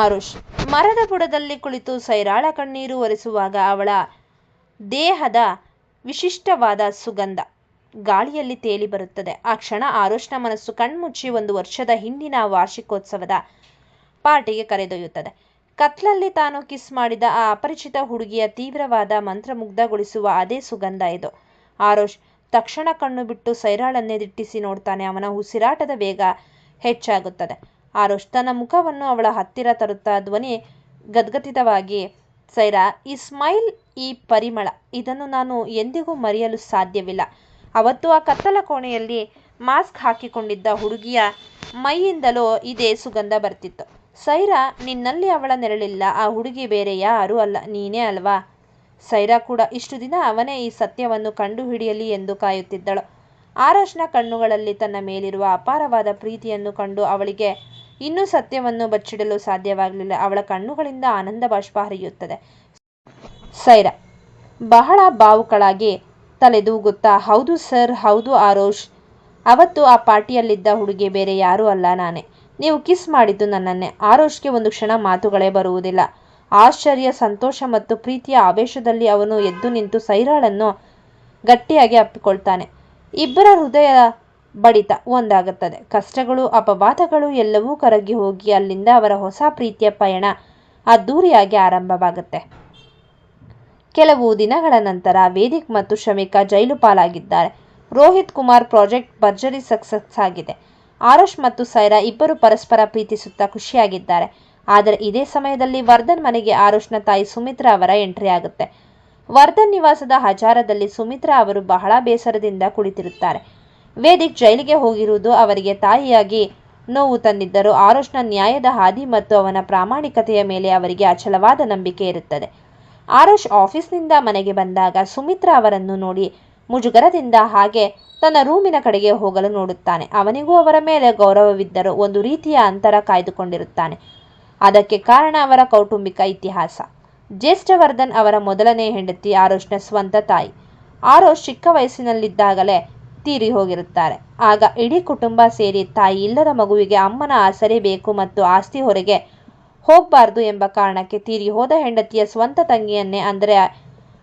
ಆರುಷ್ ಮರದ ಬುಡದಲ್ಲಿ ಕುಳಿತು ಸೈರಾಳ ಕಣ್ಣೀರು ಒರೆಸುವಾಗ ಅವಳ ದೇಹದ ವಿಶಿಷ್ಟವಾದ ಸುಗಂಧ ಗಾಳಿಯಲ್ಲಿ ತೇಲಿ ಬರುತ್ತದೆ. ಆ ಕ್ಷಣ ಆರುಷ್ನ ಮನಸ್ಸು ಕಣ್ಮುಚ್ಚಿ 1 ವರ್ಷದ ಹಿಂದಿನ ವಾರ್ಷಿಕೋತ್ಸವದ ಪಾರ್ಟಿಗೆ ಕರೆದೊಯ್ಯುತ್ತದೆ. ಕತ್ಲಲ್ಲಿ ತಾನು ಕಿಸ್ ಮಾಡಿದ ಆ ಅಪರಿಚಿತ ಹುಡುಗಿಯ ತೀವ್ರವಾದ ಮಂತ್ರಮುಗ್ಧಗೊಳಿಸುವ ಅದೇ ಸುಗಂಧ ಇದು. ಆರುಷ್ ತಕ್ಷಣ ಕಣ್ಣು ಬಿಟ್ಟು ಸೈರಾಳನ್ನೇ ದಿಟ್ಟಿಸಿ ನೋಡ್ತಾನೆ. ಅವನ ಉಸಿರಾಟದ ವೇಗ ಹೆಚ್ಚಾಗುತ್ತದೆ. ಆರುಷ್ ತನ್ನ ಮುಖವನ್ನು ಅವಳ ಹತ್ತಿರ ತರುತ್ತಾ ಧ್ವನಿ ಗದ್ಗದಿತವಾಗಿ, ಸೈರಾ, ಈ ಸ್ಮೈಲ್, ಈ ಪರಿಮಳ, ಇದನ್ನು ನಾನು ಎಂದಿಗೂ ಮರೆಯಲು ಸಾಧ್ಯವಿಲ್ಲ. ಅವತ್ತು ಆ ಕತ್ತಲ ಕೋಣೆಯಲ್ಲಿ ಮಾಸ್ಕ್ ಹಾಕಿಕೊಂಡಿದ್ದ ಹುಡುಗಿಯ ಮೈಯಿಂದಲೂ ಇದೇ ಸುಗಂಧ ಬರ್ತಿತ್ತು. ಸೈರಾ, ನಿನ್ನಲ್ಲಿ ಅವಳ ನೆರಳಿಲ್ಲ. ಆ ಹುಡುಗಿ ಬೇರೆ ಯಾರೂ ಅಲ್ಲ, ನೀನೇ ಅಲ್ವಾ? ಸೈರಾ ಕೂಡ ಇಷ್ಟು ದಿನ ಅವನೇ ಈ ಸತ್ಯವನ್ನು ಕಂಡುಹಿಡಿಯಲಿ ಎಂದು ಕಾಯುತ್ತಿದ್ದಳು. ಆರುಷ್ನ ಕಣ್ಣುಗಳಲ್ಲಿ ತನ್ನ ಮೇಲಿರುವ ಅಪಾರವಾದ ಪ್ರೀತಿಯನ್ನು ಕಂಡು ಅವಳಿಗೆ ಇನ್ನೂ ಸತ್ಯವನ್ನು ಬಚ್ಚಿಡಲು ಸಾಧ್ಯವಾಗಲಿಲ್ಲ. ಅವಳ ಕಣ್ಣುಗಳಿಂದ ಆನಂದ ಬಾಷ್ಪ ಹರಿಯುತ್ತದೆ. ಸೈರಾ ಬಹಳ ಭಾವುಕಳಾಗಿ ತಲೆದೂಗುತ್ತಾ, ಹೌದು ಸರ್, ಹೌದು ಆರುಷ್, ಅವತ್ತು ಆ ಪಾರ್ಟಿಯಲ್ಲಿದ್ದ ಹುಡುಗಿ ಬೇರೆ ಯಾರೂ ಅಲ್ಲ, ನಾನೇ. ನೀವು ಕಿಸ್ ಮಾಡಿದ್ದು ನನ್ನನ್ನೇ. ಆರುಷ್ಗೆ ಒಂದು ಕ್ಷಣ ಮಾತುಗಳೇ ಬರುವುದಿಲ್ಲ. ಆಶ್ಚರ್ಯ, ಸಂತೋಷ ಮತ್ತು ಪ್ರೀತಿಯ ಆವೇಶದಲ್ಲಿ ಅವನು ಎದ್ದು ನಿಂತು ಸೈರಾಳನ್ನು ಗಟ್ಟಿಯಾಗಿ ಅಪ್ಪಿಕೊಳ್ತಾನೆ. ಇಬ್ಬರ ಹೃದಯ ಬಡಿತ ಒಂದಾಗುತ್ತದೆ. ಕಷ್ಟಗಳು, ಅಪವಾದಗಳು ಎಲ್ಲವೂ ಕರಗಿ ಹೋಗಿ ಅಲ್ಲಿಂದ ಅವರ ಹೊಸ ಪ್ರೀತಿಯ ಪಯಣ ಅದ್ದೂರಿಯಾಗಿ ಆರಂಭವಾಗುತ್ತೆ. ಕೆಲವು ದಿನಗಳ ನಂತರ ವೇದಿಕ್ ಮತ್ತು ಶಮಿಕಾ ಜೈಲು ಪಾಲಾಗಿದ್ದಾರೆ. ರೋಹಿತ್ ಕುಮಾರ್ ಪ್ರಾಜೆಕ್ಟ್ ಭರ್ಜರಿ ಸಕ್ಸಸ್ ಆಗಿದೆ. ಆರುಷ್ ಮತ್ತು ಸೈರಾ ಇಬ್ಬರು ಪರಸ್ಪರ ಪ್ರೀತಿಸುತ್ತಾ ಖುಷಿಯಾಗಿದ್ದಾರೆ. ಆದರೆ ಇದೇ ಸಮಯದಲ್ಲಿ ವರ್ಧನ್ ಮನೆಗೆ ಆರುಷ್ನ ತಾಯಿ ಸುಮಿತ್ರಾ ಅವರ ಎಂಟ್ರಿ ಆಗುತ್ತೆ. ವರ್ಧನ್ ನಿವಾಸದ ಹಜಾರದಲ್ಲಿ ಸುಮಿತ್ರಾ ಅವರು ಬಹಳ ಬೇಸರದಿಂದ ಕುಳಿತಿರುತ್ತಾರೆ. ವೇದಿಕ್ ಜೈಲಿಗೆ ಹೋಗಿರುವುದು ಅವರಿಗೆ ತಾಯಿಯಾಗಿ ನೋವು ತಂದಿದ್ದರೂ ಆರುಷ್ನ ನ್ಯಾಯದ ಹಾದಿ ಮತ್ತು ಅವನ ಪ್ರಾಮಾಣಿಕತೆಯ ಮೇಲೆ ಅವರಿಗೆ ಅಚಲವಾದ ನಂಬಿಕೆ ಇರುತ್ತದೆ. ಆರುಷ್ ಆಫೀಸ್ನಿಂದ ಮನೆಗೆ ಬಂದಾಗ ಸುಮಿತ್ರಾ ಅವರನ್ನು ನೋಡಿ ಮುಜುಗರದಿಂದ ಹಾಗೆ ತನ್ನ ರೂಮಿನ ಕಡೆಗೆ ಹೋಗಲು ನೋಡುತ್ತಾನೆ. ಅವನಿಗೂ ಅವರ ಮೇಲೆ ಗೌರವವಿದ್ದರೂ ಒಂದು ರೀತಿಯ ಅಂತರ ಕಾಯ್ದುಕೊಂಡಿರುತ್ತಾನೆ. ಅದಕ್ಕೆ ಕಾರಣ ಅವರ ಕೌಟುಂಬಿಕ ಇತಿಹಾಸ. ಜ್ಯೇಷ್ಠವರ್ಧನ್ ಅವರ ಮೊದಲನೇ ಹೆಂಡತಿ ಆರುಷ್ನ ಸ್ವಂತ ತಾಯಿ. ಆರುಷ್ ಚಿಕ್ಕ ವಯಸ್ಸಿನಲ್ಲಿದ್ದಾಗಲೇ ತೀರಿ ಹೋಗಿರುತ್ತಾರೆ. ಆಗ ಇಡೀ ಕುಟುಂಬ ಸೇರಿ ತಾಯಿ ಇಲ್ಲದ ಮಗುವಿಗೆ ಅಮ್ಮನ ಆಸರೆ ಬೇಕು ಮತ್ತು ಆಸ್ತಿ ಹೊರಗೆ ಹೋಗಬಾರ್ದು ಎಂಬ ಕಾರಣಕ್ಕೆ ತೀರಿ ಹೋದ ಹೆಂಡತಿಯ ಸ್ವಂತ ತಂಗಿಯನ್ನೇ ಅಂದರೆ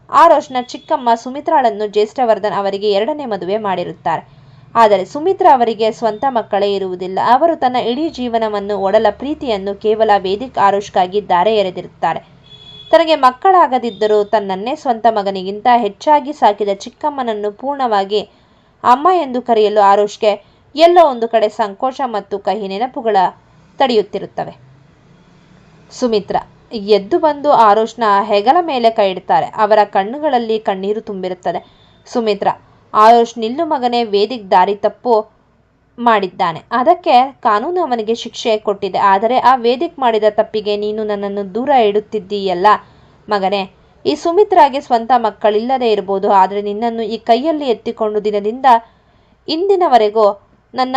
ಆರುಷ್ನ ಚಿಕ್ಕಮ್ಮ ಸುಮಿತ್ರಾಳನ್ನು ಜ್ಯೇಷ್ಠವರ್ಧನ್ ಅವರಿಗೆ 2ನೇ ಮದುವೆ ಮಾಡಿರುತ್ತಾರೆ. ಆದರೆ ಸುಮಿತ್ರಾ ಅವರಿಗೆ ಸ್ವಂತ ಮಕ್ಕಳೇ ಇರುವುದಿಲ್ಲ. ಅವರು ತನ್ನ ಇಡೀ ಜೀವನವನ್ನು, ಒಡಲ ಪ್ರೀತಿಯನ್ನು ಕೇವಲ ವೇದಿಕ್ ಆರುಷ್ಗಾಗಿ ಧಾರೆ ಎರೆದಿರುತ್ತಾರೆ. ತನಗೆ ಮಕ್ಕಳಾಗದಿದ್ದರೂ ತನ್ನನ್ನೇ ಸ್ವಂತ ಮಗನಿಗಿಂತ ಹೆಚ್ಚಾಗಿ ಸಾಕಿದ ಚಿಕ್ಕಮ್ಮನನ್ನು ಪೂರ್ಣವಾಗಿ ಅಮ್ಮ ಎಂದು ಕರೆಯಲು ಆರುಷ್ಗೆ ಎಲ್ಲೋ ಒಂದು ಕಡೆ ಸಂಕೋಚ ಮತ್ತು ಕಹಿ ನೆನಪುಗಳ ತಡೆಯುತ್ತಿರುತ್ತವೆ. ಸುಮಿತ್ರಾ ಎದ್ದು ಬಂದು ಆರುಷ್ನ ಹೆಗಲ ಮೇಲೆ ಕೈ ಇಡ್ತಾರೆ. ಅವರ ಕಣ್ಣುಗಳಲ್ಲಿ ಕಣ್ಣೀರು ತುಂಬಿರುತ್ತದೆ. ಸುಮಿತ್ರಾ, ಆರುಷ್ ನಿಲ್ಲು ಮಗನೇ, ವೇದಿಕ್ ದಾರಿ ತಪ್ಪು ಮಾಡಿದ್ದಾನೆ. ಅದಕ್ಕೆ ಕಾನೂನು ಅವನಿಗೆ ಶಿಕ್ಷೆ ಕೊಟ್ಟಿದೆ. ಆದರೆ ಆ ವೇದಿಕ್ ಮಾಡಿದ ತಪ್ಪಿಗೆ ನೀನು ನನ್ನನ್ನು ದೂರ ಇಡುತ್ತಿದ್ದೀಯಲ್ಲ ಮಗನೇ. ಈ ಸುಮಿತ್ರಾಗೆ ಸ್ವಂತ ಮಕ್ಕಳಿಲ್ಲದೆ ಇರಬಹುದು, ಆದರೆ ನಿನ್ನನ್ನು ಈ ಕೈಯಲ್ಲಿ ಎತ್ತಿಕೊಂಡು ದಿನದಿಂದ ಇಂದಿನವರೆಗೂ ನನ್ನ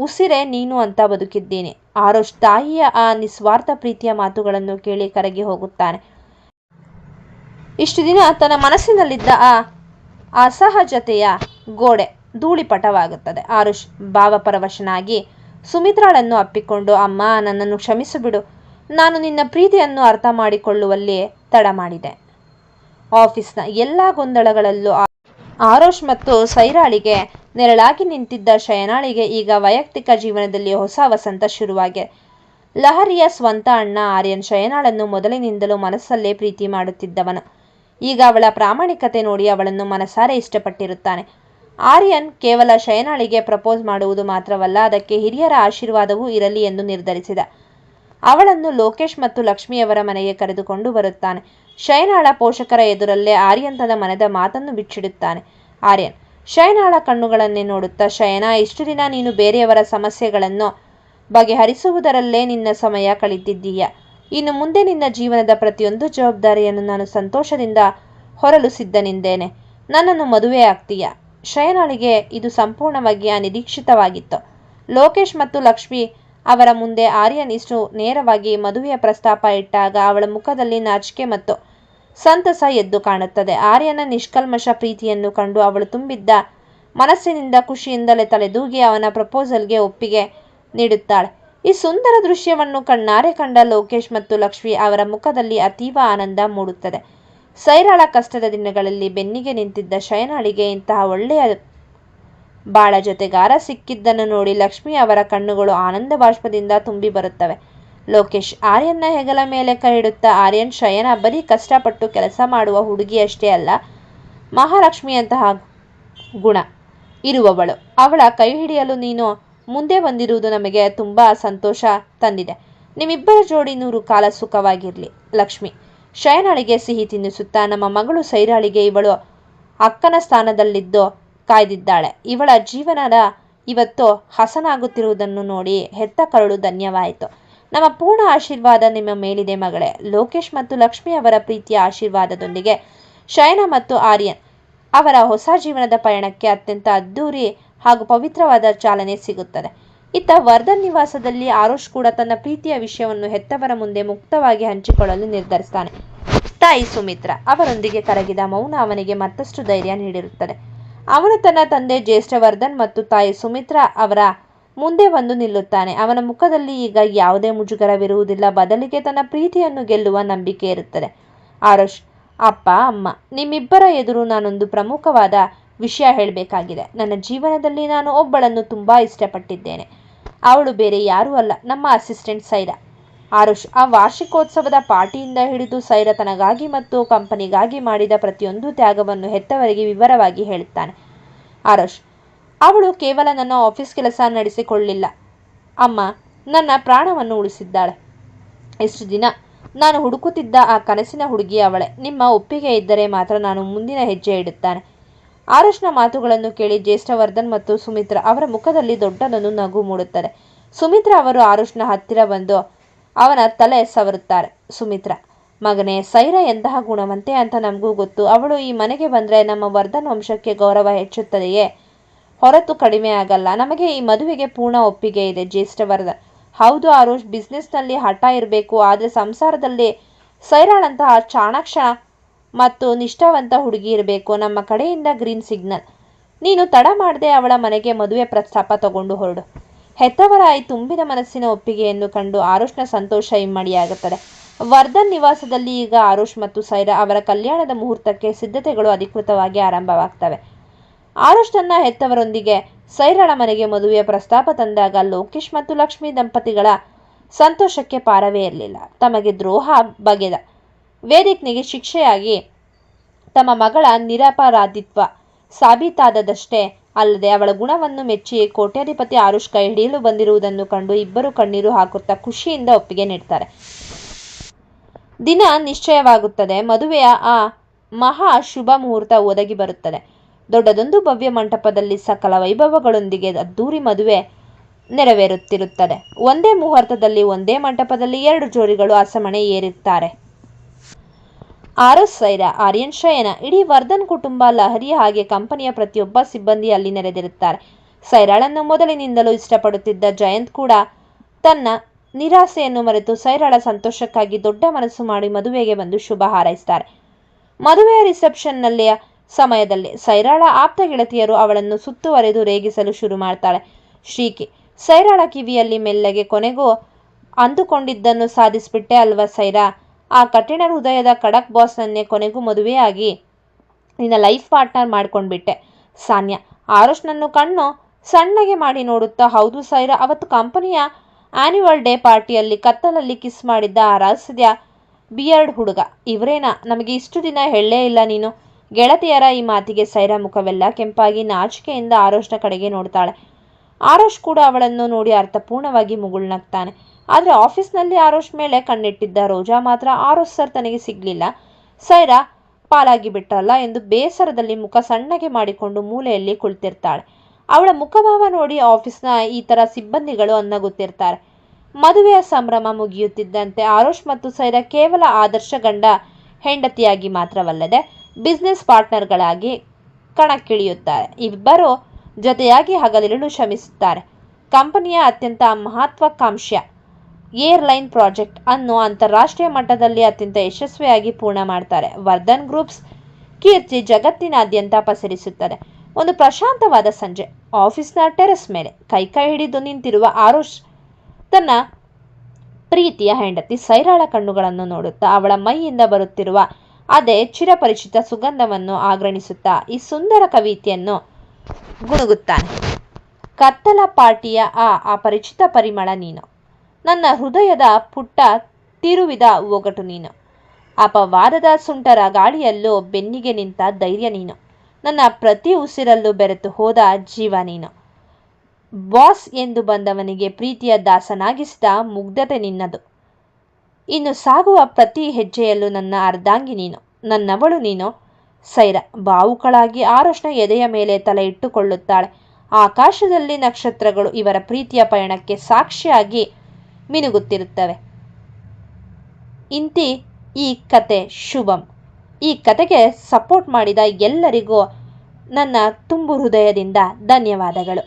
ಉಸಿರೇ ನೀನು ಅಂತ ಬದುಕಿದ್ದೀನಿ. ಆರುಷ್ ತಾಯಿಯ ಆ ನಿಸ್ವಾರ್ಥ ಪ್ರೀತಿಯ ಮಾತುಗಳನ್ನು ಕೇಳಿ ಕರಗಿ ಹೋಗುತ್ತಾನೆ. ಇಷ್ಟು ದಿನ ತನ್ನ ಮನಸ್ಸಿನಲ್ಲಿದ್ದ ಆ ಅಸಹಜತೆಯ ಗೋಡೆ ಧೂಳಿಪಟವಾಗುತ್ತದೆ. ಆರುಷ್ ಭಾವಪರವಶನಾಗಿ ಸುಮಿತ್ರಾಳನ್ನು ಅಪ್ಪಿಕೊಂಡು, ಅಮ್ಮ, ನನ್ನನ್ನು ಕ್ಷಮಿಸಿಬಿಡು. ನಾನು ನಿನ್ನ ಪ್ರೀತಿಯನ್ನು ಅರ್ಥ ಮಾಡಿಕೊಳ್ಳುವಲ್ಲಿ ತಡ ಮಾಡಿದೆ. ಆಫೀಸ್ನ ಎಲ್ಲ ಗೊಂದಲಗಳಲ್ಲೂ ಆರುಷ್ ಮತ್ತು ಸೈರಾಳಿಗೆ ನೆರಳಾಗಿ ನಿಂತಿದ್ದ ಶಯನಾಳಿಗೆ ಈಗ ವೈಯಕ್ತಿಕ ಜೀವನದಲ್ಲಿ ಹೊಸ ವಸಂತ ಶುರುವಾಗಿದೆ. ಲಹರಿಯ ಸ್ವಂತ ಅಣ್ಣ ಆರ್ಯನ್ ಶಯನಾಳನ್ನು ಮೊದಲಿನಿಂದಲೂ ಮನಸ್ಸಲ್ಲೇ ಪ್ರೀತಿ ಮಾಡುತ್ತಿದ್ದವನು. ಈಗ ಅವಳ ಪ್ರಾಮಾಣಿಕತೆ ನೋಡಿ ಅವಳನ್ನು ಮನಸಾರೆ ಇಷ್ಟಪಟ್ಟಿರುತ್ತಾನೆ. ಆರ್ಯನ್ ಕೇವಲ ಶಯನಾಳಿಗೆ ಪ್ರಪೋಸ್ ಮಾಡುವುದು ಮಾತ್ರವಲ್ಲ, ಅದಕ್ಕೆ ಹಿರಿಯರ ಆಶೀರ್ವಾದವೂ ಇರಲಿ ಎಂದು ನಿರ್ಧರಿಸಿದ. ಅವಳನ್ನು ಲೋಕೇಶ್ ಮತ್ತು ಲಕ್ಷ್ಮಿಯವರ ಮನೆಗೆ ಕರೆದುಕೊಂಡು ಬರುತ್ತಾನೆ. ಶಯನಾಳ ಪೋಷಕರ ಎದುರಲ್ಲೇ ಆರ್ಯನ್ ತನ್ನ ಮನದ ಮಾತನ್ನು ಬಿಚ್ಚಿಡುತ್ತಾನೆ. ಆರ್ಯನ್ ಶಯನಾಳ ಕಣ್ಣುಗಳನ್ನೇ ನೋಡುತ್ತಾ, ಶಯನಾ, ಇಷ್ಟು ದಿನ ನೀನು ಬೇರೆಯವರ ಸಮಸ್ಯೆಗಳನ್ನು ಬಗೆಹರಿಸುವುದರಲ್ಲೇ ನಿನ್ನ ಸಮಯ ಕಳೆದಿದ್ದೀಯ. ಇನ್ನು ಮುಂದೆ ನಿನ್ನ ಜೀವನದ ಪ್ರತಿಯೊಂದು ಜವಾಬ್ದಾರಿಯನ್ನು ನಾನು ಸಂತೋಷದಿಂದ ಹೊರಲು ಸಿದ್ಧನಿದ್ದೇನೆ. ನನ್ನನ್ನು ಮದುವೆ ಆಗ್ತೀಯ. ಶಯನಾಳಿಗೆ ಇದು ಸಂಪೂರ್ಣವಾಗಿ ಅನಿರೀಕ್ಷಿತವಾಗಿತ್ತು. ಲೋಕೇಶ್ ಮತ್ತು ಲಕ್ಷ್ಮಿ ಅವರ ಮುಂದೆ ಆರ್ಯನ್ ಇಷ್ಟು ನೇರವಾಗಿ ಮದುವೆಯ ಪ್ರಸ್ತಾಪ ಇಟ್ಟಾಗ ಅವಳ ಮುಖದಲ್ಲಿ ನಾಚಿಕೆ ಮತ್ತು ಸಂತಸ ಎದ್ದು ಕಾಣುತ್ತದೆ. ಆರ್ಯನ ನಿಷ್ಕಲ್ಮಶ ಪ್ರೀತಿಯನ್ನು ಕಂಡು ಅವಳು ತುಂಬಿದ್ದ ಮನಸ್ಸಿನಿಂದ ಖುಷಿಯಿಂದಲೇ ತಲೆದೂಗಿ ಅವನ ಪ್ರಪೋಸಲ್ಗೆ ಒಪ್ಪಿಗೆ ನೀಡುತ್ತಾಳೆ. ಈ ಸುಂದರ ದೃಶ್ಯವನ್ನು ಕಣ್ಣಾರೆ ಕಂಡ ಲೋಕೇಶ್ ಮತ್ತು ಲಕ್ಷ್ಮಿ ಅವರ ಮುಖದಲ್ಲಿ ಅತೀವ ಆನಂದ ಮೂಡುತ್ತದೆ. ಸೈರಾಳ ಕಷ್ಟದ ದಿನಗಳಲ್ಲಿ ಬೆನ್ನಿಗೆ ನಿಂತಿದ್ದ ಶಯನಾಳಿಗೆ ಇಂತಹ ಒಳ್ಳೆಯ ಬಾಳ ಜೊತೆಗಾರ ಸಿಕ್ಕಿದ್ದನ್ನು ನೋಡಿ ಲಕ್ಷ್ಮಿ ಅವರ ಕಣ್ಣುಗಳು ಆನಂದ ಬಾಷ್ಪದಿಂದ ತುಂಬಿ ಬರುತ್ತವೆ. ಲೋಕೇಶ್ ಆರ್ಯನ್ನ ಹೆಗಲ ಮೇಲೆ ಕೈ ಇಡುತ್ತಾ, ಆರ್ಯನ್, ಶಯನ ಬರೀ ಕಷ್ಟಪಟ್ಟು ಕೆಲಸ ಮಾಡುವ ಹುಡುಗಿಯಷ್ಟೇ ಅಲ್ಲ, ಮಹಾಲಕ್ಷ್ಮಿಯಂತಹ ಗುಣ ಇರುವವಳು. ಅವಳ ಕೈ ಹಿಡಿಯಲು ನೀನು ಮುಂದೆ ಬಂದಿರುವುದು ನಮಗೆ ತುಂಬಾ ಸಂತೋಷ ತಂದಿದೆ. ನಿಮ್ಮಿಬ್ಬರ ಜೋಡಿ 100 ಕಾಲ ಸುಖವಾಗಿರ್ಲಿ. ಲಕ್ಷ್ಮಿ ಶಯನಾಳಿಗೆ ಸಿಹಿ ತಿನ್ನಿಸುತ್ತಾ, ನಮ್ಮ ಮಗಳು ಸೈರಾಳಿಗೆ ಇವಳು ಅಕ್ಕನ ಸ್ಥಾನದಲ್ಲಿದ್ದು ಕಾಯ್ದಿದ್ದಾಳೆ. ಇವಳ ಜೀವನದ ಇವತ್ತು ಹಸನಾಗುತ್ತಿರುವುದನ್ನು ನೋಡಿ ಹೆತ್ತ ಕರುಳು ಧನ್ಯವಾಯಿತು. ನಮ್ಮ ಪೂರ್ಣ ಆಶೀರ್ವಾದ ನಿಮ್ಮ ಮೇಲಿದೆ ಮಗಳೇ. ಲೋಕೇಶ್ ಮತ್ತು ಲಕ್ಷ್ಮಿ ಅವರ ಪ್ರೀತಿಯ ಆಶೀರ್ವಾದದೊಂದಿಗೆ ಶಯನ ಮತ್ತು ಆರ್ಯನ್ ಅವರ ಹೊಸ ಜೀವನದ ಪಯಣಕ್ಕೆ ಅತ್ಯಂತ ಅದ್ದೂರಿ ಹಾಗೂ ಪವಿತ್ರವಾದ ಚಾಲನೆ ಸಿಗುತ್ತದೆ. ಇತ್ತ ವರ್ಧನ್ ನಿವಾಸದಲ್ಲಿ ಆರುಷ್ ಕೂಡ ತನ್ನ ಪ್ರೀತಿಯ ವಿಷಯವನ್ನು ಹೆತ್ತವರ ಮುಂದೆ ಮುಕ್ತವಾಗಿ ಹಂಚಿಕೊಳ್ಳಲು ನಿರ್ಧರಿಸ್ತಾನೆ. ತಾಯಿ ಸುಮಿತ್ರಾ ಅವರೊಂದಿಗೆ ಕರಗಿದ ಮೌನ ಅವನಿಗೆ ಮತ್ತಷ್ಟು ಧೈರ್ಯ ನೀಡಿರುತ್ತದೆ. ಅವನು ತನ್ನ ತಂದೆ ಜ್ಯೇಷ್ಠ ವರ್ಧನ್ ಮತ್ತು ತಾಯಿ ಸುಮಿತ್ರಾ ಅವರ ಮುಂದೆ ಬಂದು ನಿಲ್ಲುತ್ತಾನೆ. ಅವನ ಮುಖದಲ್ಲಿ ಈಗ ಯಾವುದೇ ಮುಜುಗರವಿರುವುದಿಲ್ಲ, ಬದಲಿಗೆ ತನ್ನ ಪ್ರೀತಿಯನ್ನು ಗೆಲ್ಲುವ ನಂಬಿಕೆ ಇರುತ್ತದೆ. ಆರುಷ್, ಅಪ್ಪ ಅಮ್ಮ, ನಿಮ್ಮಿಬ್ಬರ ಎದುರು ನಾನೊಂದು ಪ್ರಮುಖವಾದ ವಿಷಯ ಹೇಳಬೇಕಾಗಿದೆ. ನನ್ನ ಜೀವನದಲ್ಲಿ ನಾನು ಒಬ್ಬಳನ್ನು ತುಂಬಾ ಇಷ್ಟಪಟ್ಟಿದ್ದೇನೆ. ಅವಳು ಬೇರೆ ಯಾರೂ ಅಲ್ಲ, ನಮ್ಮ ಅಸಿಸ್ಟೆಂಟ್ ಸೈರಾ. ಆರುಷ್ ಆ ವಾರ್ಷಿಕೋತ್ಸವದ ಪಾರ್ಟಿಯಿಂದ ಹಿಡಿದು ಸೈರಾ ತನಗಾಗಿ ಮತ್ತು ಕಂಪನಿಗಾಗಿ ಮಾಡಿದ ಪ್ರತಿಯೊಂದು ತ್ಯಾಗವನ್ನು ಹೆತ್ತವರಿಗೆ ವಿವರವಾಗಿ ಹೇಳುತ್ತಾನೆ. ಆರುಷ್, ಅವಳು ಕೇವಲ ನನ್ನ ಆಫೀಸ್ ಕೆಲಸ ನಡೆಸಿಕೊಳ್ಳಿಲ್ಲ ಅಮ್ಮ, ನನ್ನ ಪ್ರಾಣವನ್ನು ಉಳಿಸಿದ್ದಾಳೆ. ಇಷ್ಟು ದಿನ ನಾನು ಹುಡುಕುತ್ತಿದ್ದ ಆ ಕನಸಿನ ಹುಡುಗಿ ಅವಳೇ. ನಿಮ್ಮ ಒಪ್ಪಿಗೆ ಇದ್ದರೆ ಮಾತ್ರ ನಾನು ಮುಂದಿನ ಹೆಜ್ಜೆ ಇಡುತ್ತಾನೆ. ಆರುಷ್ನ ಮಾತುಗಳನ್ನು ಕೇಳಿ ಜ್ಯೇಷ್ಠ ವರ್ಧನ್ ಮತ್ತು ಸುಮಿತ್ರಾ ಅವರ ಮುಖದಲ್ಲಿ ದೊಡ್ಡದೊಂದು ನಗು ಮೂಡುತ್ತದೆ. ಸುಮಿತ್ರಾ ಅವರು ಆರುಷ್ನ ಹತ್ತಿರ ಬಂದು ಅವನ ತಲೆ ಸವರುತ್ತಾರೆ. ಸುಮಿತ್ರಾ, ಮಗನೇ, ಸೈರಾ ಎಂತಹ ಗುಣವಂತೆ ಅಂತ ನಮಗೂ ಗೊತ್ತು. ಅವಳು ಈ ಮನೆಗೆ ಬಂದರೆ ನಮ್ಮ ವರ್ಧನ್ ವಂಶಕ್ಕೆ ಗೌರವ ಹೆಚ್ಚುತ್ತದೆಯೇ ಹೊರತು ಕಡಿಮೆ ಆಗಲ್ಲ. ನಮಗೆ ಈ ಮದುವೆಗೆ ಪೂರ್ಣ ಒಪ್ಪಿಗೆ ಇದೆ. ಜ್ಯೇಷ್ಠ ವರ್ಧನ್, ಹೌದು ಆರುಷ್, ಬಿಸ್ನೆಸ್ನಲ್ಲಿ ಹಠ ಇರಬೇಕು, ಆದರೆ ಸಂಸಾರದಲ್ಲಿ ಸೈರಾಳಂತಹ ಚಾಣಾಕ್ಷ ಮತ್ತು ನಿಷ್ಠಾವಂತ ಹುಡುಗಿ ಇರಬೇಕು. ನಮ್ಮ ಕಡೆಯಿಂದ ಗ್ರೀನ್ ಸಿಗ್ನಲ್. ನೀನು ತಡ ಮಾಡದೆ ಅವಳ ಮನೆಗೆ ಮದುವೆ ಪ್ರಸ್ತಾಪ ತಗೊಂಡು ಹೊರಡು. ಹೆತ್ತವರ ಈ ತುಂಬಿದ ಮನಸ್ಸಿನ ಒಪ್ಪಿಗೆಯನ್ನು ಕಂಡು ಆರುಷ್ನ ಸಂತೋಷ ಇಮ್ಮಡಿಯಾಗುತ್ತದೆ. ವರ್ಧನ್ ನಿವಾಸದಲ್ಲಿ ಈಗ ಆರುಷ್ ಮತ್ತು ಸೈರಾ ಅವರ ಕಲ್ಯಾಣದ ಮುಹೂರ್ತಕ್ಕೆ ಸಿದ್ಧತೆಗಳು ಅಧಿಕೃತವಾಗಿ ಆರಂಭವಾಗ್ತವೆ. ಆರುಷ್ ತನ್ನ ಹೆತ್ತವರೊಂದಿಗೆ ಸೈರಾಳ ಮನೆಗೆ ಮದುವೆಯ ಪ್ರಸ್ತಾಪ ತಂದಾಗ ಲೋಕೇಶ್ ಮತ್ತು ಲಕ್ಷ್ಮಿ ದಂಪತಿಗಳ ಸಂತೋಷಕ್ಕೆ ಪಾರವೇ ಇರಲಿಲ್ಲ. ತಮಗೆ ದ್ರೋಹ ಬಗೆದ ವೇದಿಕ್ನಿಗೆ ಶಿಕ್ಷೆಯಾಗಿ ತಮ್ಮ ಮಗಳ ನಿರಪರಾಧಿತ್ವ ಸಾಬೀತಾದದಷ್ಟೇ ಅಲ್ಲದೆ ಅವಳ ಗುಣವನ್ನು ಮೆಚ್ಚಿ ಕೋಟ್ಯಾಧಿಪತಿ ಆರುಷ್ ಕೈ ಹಿಡಿಯಲು ಬಂದಿರುವುದನ್ನು ಕಂಡು ಇಬ್ಬರು ಕಣ್ಣೀರು ಹಾಕುತ್ತಾ ಖುಷಿಯಿಂದ ಒಪ್ಪಿಗೆ ನೀಡ್ತಾರೆ. ದಿನ ನಿಶ್ಚಯವಾಗುತ್ತದೆ. ಮದುವೆಯ ಆ ಮಹಾ ಶುಭ ಮುಹೂರ್ತ ಒದಗಿ ಬರುತ್ತದೆ. ದೊಡ್ಡದೊಂದು ಭವ್ಯ ಮಂಟಪದಲ್ಲಿ ಸಕಲ ವೈಭವಗಳೊಂದಿಗೆ ಅದ್ದೂರಿ ಮದುವೆ ನೆರವೇರುತ್ತಿರುತ್ತದೆ. ಒಂದೇ ಮುಹೂರ್ತದಲ್ಲಿ ಒಂದೇ ಮಂಟಪದಲ್ಲಿ 2 ಜೋಡಿಗಳು ಅಸಮಣೆ ಏರುತ್ತಾರೆ. ಆರುಷ್, ಸೈರಾ, ಆರ್ಯನ್, ಶಯನ, ಇಡೀ ವರ್ಧನ್ ಕುಟುಂಬ, ಲಹರಿ ಹಾಗೆ ಕಂಪನಿಯ ಪ್ರತಿಯೊಬ್ಬ ಸಿಬ್ಬಂದಿ ಅಲ್ಲಿ ನೆರೆದಿರುತ್ತಾರೆ. ಸೈರಾಳನ್ನು ಮೊದಲಿನಿಂದಲೂ ಇಷ್ಟಪಡುತ್ತಿದ್ದ ಜಯಂತ್ ಕೂಡ ತನ್ನ ನಿರಾಸೆಯನ್ನು ಮರೆತು ಸೈರಾಳ ಸಂತೋಷಕ್ಕಾಗಿ ದೊಡ್ಡ ಮನಸ್ಸು ಮಾಡಿ ಮದುವೆಗೆ ಬಂದು ಶುಭ ಹಾರೈಸುತ್ತಾರೆ. ಮದುವೆಯ ರಿಸೆಪ್ಷನ್ನಲ್ಲಿಯ ಸಮಯದಲ್ಲಿ ಸೈರಾಳ ಆಪ್ತ ಗೆಳತಿಯರು ಅವಳನ್ನು ಸುತ್ತುವರೆದು ರೇಗಿಸಲು ಶುರು ಮಾಡ್ತಾಳೆ. ಶ್ರೀಕಿ ಸೈರಾಳ ಕಿವಿಯಲ್ಲಿ ಮೆಲ್ಲಗೆ, ಕೊನೆಗೂ ಅಂದುಕೊಂಡಿದ್ದನ್ನು ಸಾಧಿಸ್ಬಿಟ್ಟೆ ಅಲ್ವಾ ಸೈರಾ, ಆ ಕಠಿಣ ಹೃದಯದ ಖಡಕ್ ಬಾಸ್ನನ್ನೇ ಕೊನೆಗೂ ಮದುವೆಯಾಗಿ ನಿನ್ನ ಲೈಫ್ ಪಾರ್ಟ್ನರ್ ಮಾಡ್ಕೊಂಡ್ಬಿಟ್ಟೆ. ಸಾನ್ಯಾ ಆರುಷ್ನನ್ನು ಕಣ್ಣು ಸಣ್ಣಗೆ ಮಾಡಿ ನೋಡುತ್ತಾ, ಹೌದು ಸೈರಾ, ಅವತ್ತು ಕಂಪನಿಯ ಆನ್ಯುವಲ್ ಡೇ ಪಾರ್ಟಿಯಲ್ಲಿ ಕತ್ತಲಲ್ಲಿ ಕಿಸ್ ಮಾಡಿದ್ದ ಆ ರಹಸ್ಯದ ಬಿಯರ್ಡ್ ಹುಡುಗ ಇವರೇನಾ? ನಮಗೆ ಇಷ್ಟು ದಿನ ಹೇಳಲೇ ಇಲ್ಲ ನೀನು. ಗೆಳತಿಯರ ಈ ಮಾತಿಗೆ ಸೈರಾ ಮುಖವೆಲ್ಲ ಕೆಂಪಾಗಿ ನಾಚಿಕೆಯಿಂದ ಆರುಷ್ನ ಕಡೆಗೆ ನೋಡ್ತಾಳೆ. ಆರುಷ್ ಕೂಡ ಅವಳನ್ನು ನೋಡಿ ಅರ್ಥಪೂರ್ಣವಾಗಿ ಮುಗುಳ್ನಗ್ತಾನೆ. ಆದರೆ ಆಫೀಸ್ನಲ್ಲಿ ಆರುಷ್ ಮೇಲೆ ಕಣ್ಣಿಟ್ಟಿದ್ದ ರೋಜಾ ಮಾತ್ರ ಆರುಷ್ ಸರ್ ತನಗೆ ಸಿಗ್ಲಿಲ್ಲ, ಸೈರಾ ಪಾಲಾಗಿ ಬಿಟ್ರಲ್ಲ ಎಂದು ಬೇಸರದಲ್ಲಿ ಮುಖ ಸಣ್ಣಗೆ ಮಾಡಿಕೊಂಡು ಮೂಲೆಯಲ್ಲಿ ಕುಳಿತಿರ್ತಾಳೆ. ಅವಳ ಮುಖಭಾವ ನೋಡಿ ಆಫೀಸ್ನ ಇತರ ಸಿಬ್ಬಂದಿಗಳು ನಗುತ್ತಿರ್ತಾರೆ. ಮದುವೆಯ ಸಂಭ್ರಮ ಮುಗಿಯುತ್ತಿದ್ದಂತೆ ಆರುಷ್ ಮತ್ತು ಸೈರಾ ಕೇವಲ ಆದರ್ಶ ಗಂಡ ಹೆಂಡತಿಯಾಗಿ ಮಾತ್ರವಲ್ಲದೆ ಬಿಸ್ನೆಸ್ ಪಾರ್ಟ್ನರ್ಗಳಾಗಿ ಕಣಕ್ಕಿಳಿಯುತ್ತಾರೆ. ಇಬ್ಬರು ಜೊತೆಯಾಗಿ ಹಗಲಿರುಳು ಶ್ರಮಿಸುತ್ತಾರೆ. ಕಂಪನಿಯ ಅತ್ಯಂತ ಮಹತ್ವಾಕಾಂಕ್ಷೆಯ ಏರ್ಲೈನ್ ಪ್ರಾಜೆಕ್ಟ್ ಅನ್ನು ಅಂತಾರಾಷ್ಟ್ರೀಯ ಮಟ್ಟದಲ್ಲಿ ಅತ್ಯಂತ ಯಶಸ್ವಿಯಾಗಿ ಪೂರ್ಣ ಮಾಡ್ತಾರೆ. ವರ್ಧನ್ ಗ್ರೂಪ್ಸ್ ಕೀರ್ತಿ ಜಗತ್ತಿನಾದ್ಯಂತ ಪಸರಿಸುತ್ತದೆ. ಒಂದು ಪ್ರಶಾಂತವಾದ ಸಂಜೆ ಆಫೀಸ್ನ ಟೆರೆಸ್ ಮೇಲೆ ಕೈ ಹಿಡಿದು ನಿಂತಿರುವ ಆರುಷ್ ತನ್ನ ಪ್ರೀತಿಯ ಹೆಂಡತಿ ಸೈರಾಳ ಕಣ್ಣುಗಳನ್ನು ನೋಡುತ್ತಾ ಅವಳ ಮೈಯಿಂದ ಬರುತ್ತಿರುವ ಅದೇ ಚಿರಪರಿಚಿತ ಸುಗಂಧವನ್ನು ಆಗ್ರಣಿಸುತ್ತಾ ಈ ಸುಂದರ ಕವಿತೆಯನ್ನು ಗುಣಗುತ್ತಾನೆ. ಕತ್ತಲ ಪಾರ್ಟಿಯ ಆ ಅಪರಿಚಿತ ಪರಿಮಳ ನೀನು, ನನ್ನ ಹೃದಯದ ಪುಟ್ಟ ತಿರುವಿದ ಒಗಟು ನೀನು, ಅಪವಾದದ ಸುಂಟರ ಗಾಳಿಯಲ್ಲೂ ಬೆನ್ನಿಗೆ ನಿಂತ ಧೈರ್ಯ ನೀನು, ನನ್ನ ಪ್ರತಿ ಉಸಿರಲ್ಲೂ ಬೆರೆತು ಹೋದ ಜೀವ ನೀನು, ಬಾಸ್ ಎಂದು ಬಂದವನಿಗೆ ಪ್ರೀತಿಯ ದಾಸನಾಗಿಸಿದ ಮುಗ್ಧತೆ ನಿನ್ನದು, ಇನ್ನು ಸಾಗುವ ಪ್ರತಿ ಹೆಜ್ಜೆಯಲ್ಲೂ ನನ್ನ ಅರ್ಧಾಂಗಿ ನೀನು, ನನ್ನವಳು ನೀನು. ಸೈರಾ ಭಾವುಕಳಾಗಿ ಆರೋಷ್ನ ಎದೆಯ ಮೇಲೆ ತಲೆ ಇಟ್ಟುಕೊಳ್ಳುತ್ತಾಳೆ. ಆಕಾಶದಲ್ಲಿ ನಕ್ಷತ್ರಗಳು ಇವರ ಪ್ರೀತಿಯ ಪಯಣಕ್ಕೆ ಸಾಕ್ಷಿಯಾಗಿ ಮಿನುಗುತ್ತಿರುತ್ತವೆ. ಇಂತಿ ಈ ಕತೆ ಶುಭಂ. ಈ ಕತೆಗೆ ಸಪೋರ್ಟ್ ಮಾಡಿದ ಎಲ್ಲರಿಗೂ ನನ್ನ ತುಂಬು ಹೃದಯದಿಂದ ಧನ್ಯವಾದಗಳು.